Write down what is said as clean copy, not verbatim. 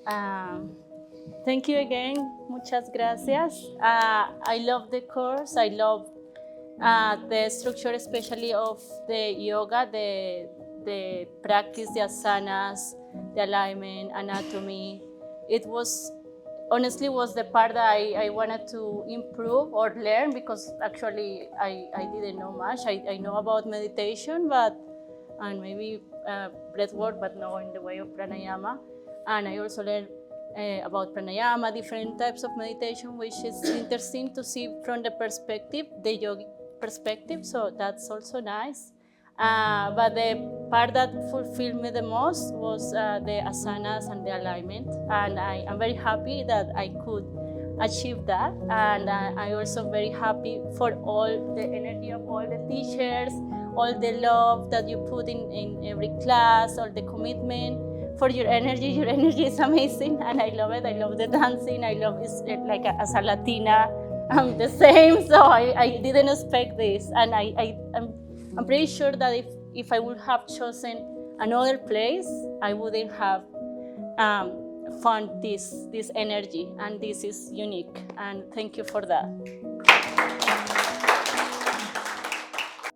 Um, Thank you again. Muchas gracias. I love the course. I love the structure, especially of the yoga, the practice, the asanas, the alignment, anatomy. It was honestly was the part that I wanted to improve or learn because actually I didn't know much. I know about meditation, but and maybe breath work, but no in the way of pranayama. And I also learned about pranayama, different types of meditation, which is interesting to see from the perspective, the yogic perspective. So that's also nice. But the part that fulfilled me the most was the asanas and the alignment. And I am very happy that I could achieve that. And I'm also very happy for all the energy of all the teachers, all the love that you put in every class, all the commitment for your energy. Your energy is amazing, and I love it. I love the dancing. I love it like as a Latina. I'm the same, so I didn't expect this, and I'm pretty sure that if I would have chosen another place, I wouldn't have found this energy, and this is unique. And thank you for that.